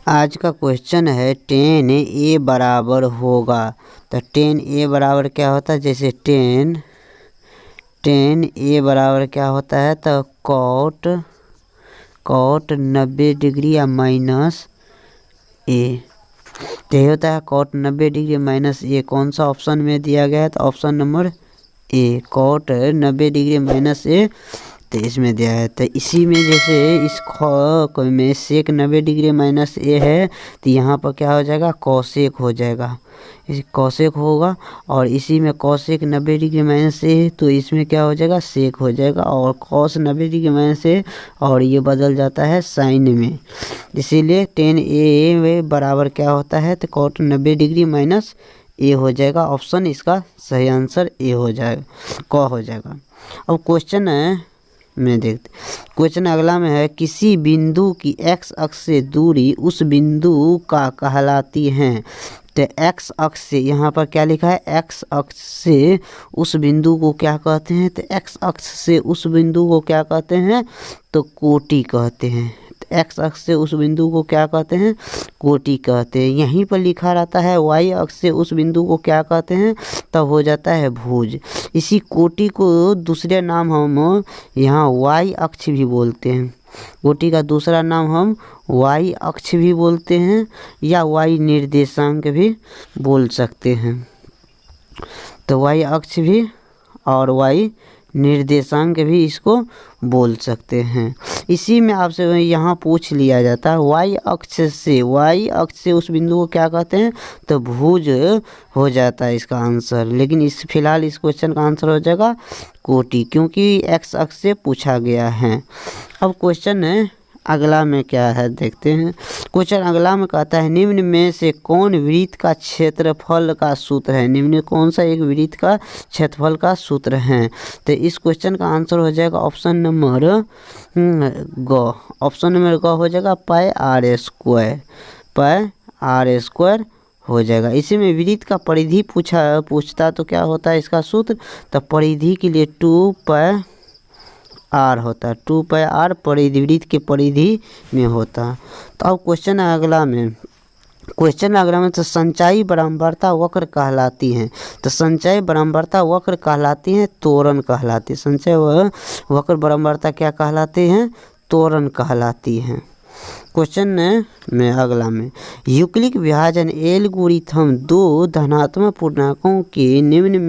आज का क्वेश्चन है 10a बराबर होगा। तो 10a बराबर क्या होता है, जैसे 10a बराबर क्या होता है, तो कॉट 90 डिग्री या माइनस ए। तो ये होता है कॉट 90 डिग्री माइनस ए। कौन सा ऑप्शन में दिया गया है, तो option number a, cot 90 degree minus a, तो इसमें दिया है। तो इसी में जैसे इस में सेक 90 डिग्री माइनस ए है, तो यहाँ पर क्या हो जाएगा, कॉसेक हो जाएगा, इस कॉसेक होगा। और इसी में कॉसेक 90 डिग्री माइनस ए है, तो इसमें क्या हो जाएगा, सेक हो जाएगा। और कॉस 90 डिग्री माइनस ए, और ये बदल जाता है साइन में। इसीलिए 10a बराबर क्या होता है, तो कॉट 90 डिग्री माइनस ए हो जाएगा। ऑप्शन इसका सही आंसर ए हो जाएगा, क हो जाएगा। अब क्वेश्चन में देखते, क्वेश्चन अगला में है, किसी बिंदु की x अक्ष से दूरी उस बिंदु का कहलाती है। तो x अक्ष से, यहाँ पर क्या लिखा है, x अक्ष से उस बिंदु को क्या कहते हैं, तो x अक्ष से उस बिंदु को क्या कहते हैं, तो कोटि कहते हैं। एक्स अक्ष से उस बिंदु को क्या कहते हैं, कोटि कहते हैं। यहीं पर लिखा रहता है वाई अक्ष से उस बिंदु को क्या कहते हैं, तब हो जाता है भुज। इसी कोटि को दूसरे नाम हम यहाँ वाई अक्ष भी बोलते हैं। कोटि का दूसरा नाम हम वाई अक्ष भी बोलते हैं, या वाई निर्देशांक भी बोल सकते हैं। तो वाई अक्ष भी और वाई निर्देशांक भी इसको बोल सकते हैं। इसी में आपसे यहाँ पूछ लिया जाता है वाई अक्ष से उस बिंदु को क्या कहते हैं, तो भुज हो जाता है इसका आंसर। लेकिन इस फिलहाल इस क्वेश्चन का आंसर हो जाएगा कोटि, क्योंकि एक्स अक्ष से पूछा गया है। अब क्वेश्चन अगला में क्या है देखते हैं। क्वेश्चन अगला में कहता है, निम्न में से कौन वृत्त का क्षेत्रफल का सूत्र है। निम्न में कौन सा एक वृत्त का क्षेत्रफल का सूत्र है। तो इस क्वेश्चन का आंसर हो जाएगा ऑप्शन नंबर ग। ऑप्शन नंबर ग हो जाएगा पाई आर स्क्वायर हो जाएगा। इसी में वृत्त का परिधि पूछता तो क्या होता है इसका सूत्र, तो परिधि के लिए 2 पाई आर होता है। 2 पाई आर परिधि, वृत्त के परिधि में होता है। तो अब क्वेश्चन अगला में तो संचाई बारंबारता वक्र कहलाती है। तो संचाई बारंबारता वक्र कहलाती है, त्वरण कहलाती है। संचय वक्र बारंबारता क्या कहलाती हैं, त्वरण कहलाती हैं। क्वेश्चन में अगला में, यूक्लिड विभाजन एल्गोरिथम दो धनात्मक पूर्णांकों के निम्न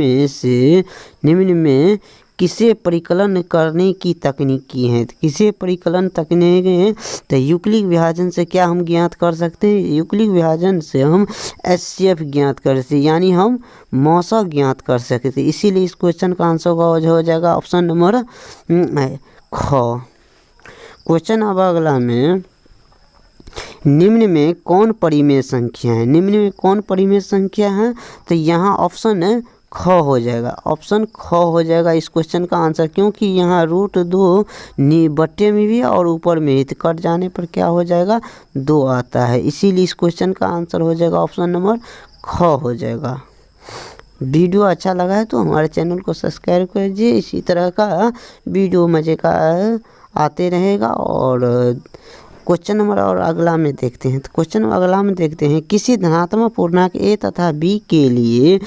में किसे परिकलन करने की तकनीक की है। किसे परिकलन तकनीक है, तो यूक्लिड विभाजन से क्या हम ज्ञात कर सकते हैं, यूक्लिड विभाजन से हम एचसीएफ ज्ञात कर सकते, यानी हम मौसा ज्ञात कर सकते। इसीलिए इस क्वेश्चन का आंसर हो जाएगा ऑप्शन नंबर ख। क्वेश्चन अब अगला में, निम्न में कौन परिमेय संख्या है। निम्न में कौन परिमेय संख्या है, तो यहाँ ऑप्शन ख हो जाएगा। ऑप्शन ख हो जाएगा इस क्वेश्चन का आंसर, क्योंकि यहाँ √2 बट्टे में भी और ऊपर में ही, तो कट जाने पर क्या हो जाएगा, 2 आता है। इसीलिए इस क्वेश्चन का आंसर हो जाएगा ऑप्शन नंबर ख हो जाएगा। वीडियो अच्छा लगा है तो हमारे चैनल को सब्सक्राइब कर दीजिए। इसी तरह का वीडियो मज़े का आते रहेगा। और क्वेश्चन नंबर और अगला में देखते हैं। तो क्वेश्चन अगला में देखते हैं, किसी धनात्मक पूर्णांक ए तथा बी के लिए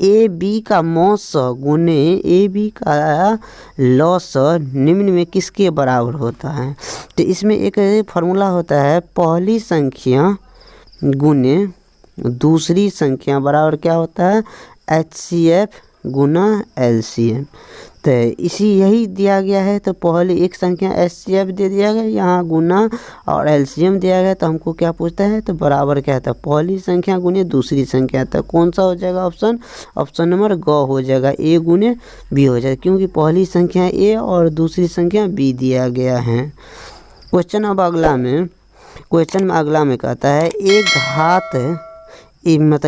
ए बी का मौस गुने ए बी का लॉस निम्न में किसके बराबर होता है। तो इसमें एक फार्मूला होता है, पहली संख्या गुने दूसरी संख्या बराबर क्या होता है, HCF गुना LCM। तो यही दिया गया है। तो पहले एक संख्या HCF दे दिया गया, यहाँ गुना और LCM दिया गया। तो हमको क्या पूछता है, तो बराबर क्या था, पहली संख्या गुने दूसरी संख्या। तो कौन सा हो जाएगा ऑप्शन नंबर ग हो जाएगा, A गुने B हो जाएगा, क्योंकि पहली संख्या A और दूसरी संख्या B दिया गया है। क्वेश्चन अगला में कहता है,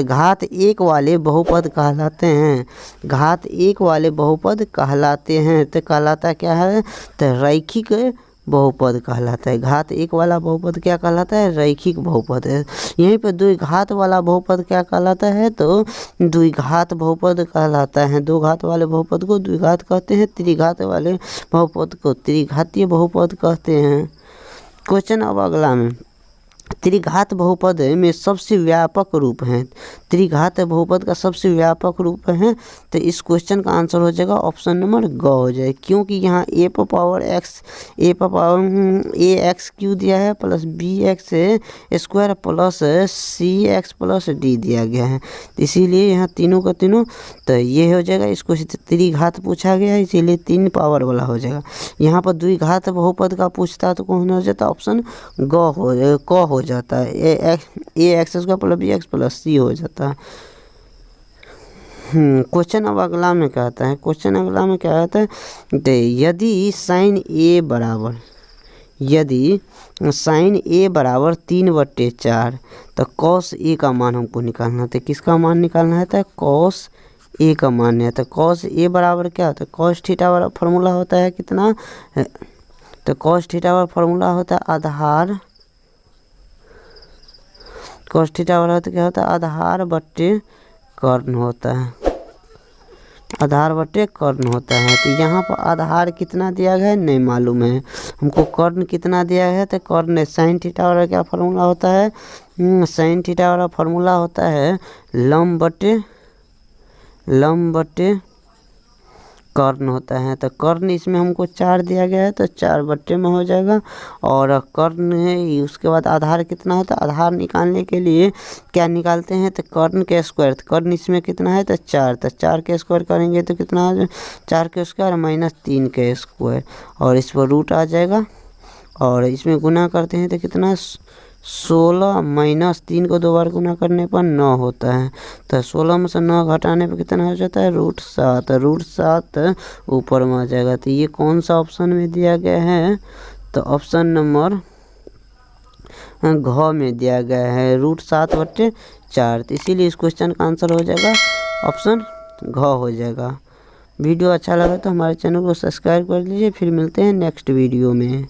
घात एक वाले बहुपद कहलाते हैं। घात एक वाले बहुपद कहलाते हैं, तो कहलाता क्या है, तो रैखिक बहुपद कहलाता है। घात एक वाला बहुपद क्या कहलाता है, रैखिक बहुपद है। यहीं पर द्विघात वाला बहुपद क्या कहलाता है, तो द्विघात बहुपद कहलाता है। दो घात वाले बहुपद को द्विघात कहते हैं, त्रिघात वाले बहुपद को त्रिघातीय बहुपद कहते हैं। क्वेश्चन अब अगला में, त्रिघात बहुपद में सबसे व्यापक रूप हैं, त्रिघात बहुपद का सबसे व्यापक रूप है। तो इस क्वेश्चन का आंसर हो जाएगा ऑप्शन नंबर ग हो जाए, क्योंकि यहाँ ए पर पावर एक्स क्यू दिया है plus b x square plus c x plus d दिया गया है, तो इसीलिए यहाँ तीनों का तीनों, तो ये हो जाएगा। इसको त्रिघात पूछा गया है इसीलिए 3 पावर वाला हो जाएगा। यहाँ पर द्विघात बहुपद का पूछता तो कौन हो जाता, ऑप्शन क हो जाता है, a x square plus b x plus c हो जाता है। क्वेश्चन अब अगला में क्या आता है, क्वेश्चन अगला में क्या आता है, तो यदि साइन ए बराबर 3/4 तो कॉस ए का मान हमको निकालना था। किसका मान निकालना है, तो कॉस ए का मान है। तो कॉस ए बराबर क्या होता है, कॉस थीटा वाला फॉर्मूला होता है कितना, तो कॉस थीटा वाला फॉर्मूला होता है आधार, कॉस थीटा वाला होता क्या होता है, आधार बट्टे कर्ण होता है, आधार बट्टे कर्ण होता है। तो यहाँ पर आधार कितना दिया गया है नहीं मालूम है हमको, कर्ण कितना दिया है, तो कर्ण साइन थीटा वाला क्या फार्मूला होता है, साइन थीटा वाला फार्मूला होता है लंब बट्टे कर्ण होता है। तो कर्ण इसमें हमको 4 दिया गया है तो 4 बट्टे में हो जाएगा, और कर्ण है उसके बाद आधार कितना होता है, आधार निकालने के लिए क्या निकालते हैं, तो कर्ण के स्क्वायर, तो कर्ण इसमें कितना है, तो 4, तो 4 के स्क्वायर करेंगे तो कितना हो जाएगा, 4 के स्क्वायर माइनस 3 के स्क्वायर, और इस पर रूट आ जाएगा, और इसमें गुना करते हैं तो कितना 16 माइनस 3 को 2 बार गुना करने पर 9 होता है। तो 16 में से 9 घटाने पर कितना हो जाता है, √7, √7 ऊपर में आ जाएगा। तो ये कौन सा ऑप्शन में दिया गया है, तो ऑप्शन नंबर घ में दिया गया है √7/4, तो इसीलिए इस क्वेश्चन का आंसर हो जाएगा ऑप्शन घ हो जाएगा। वीडियो अच्छा लगा तो हमारे चैनल को सब्सक्राइब कर लीजिए, फिर मिलते हैं नेक्स्ट वीडियो में।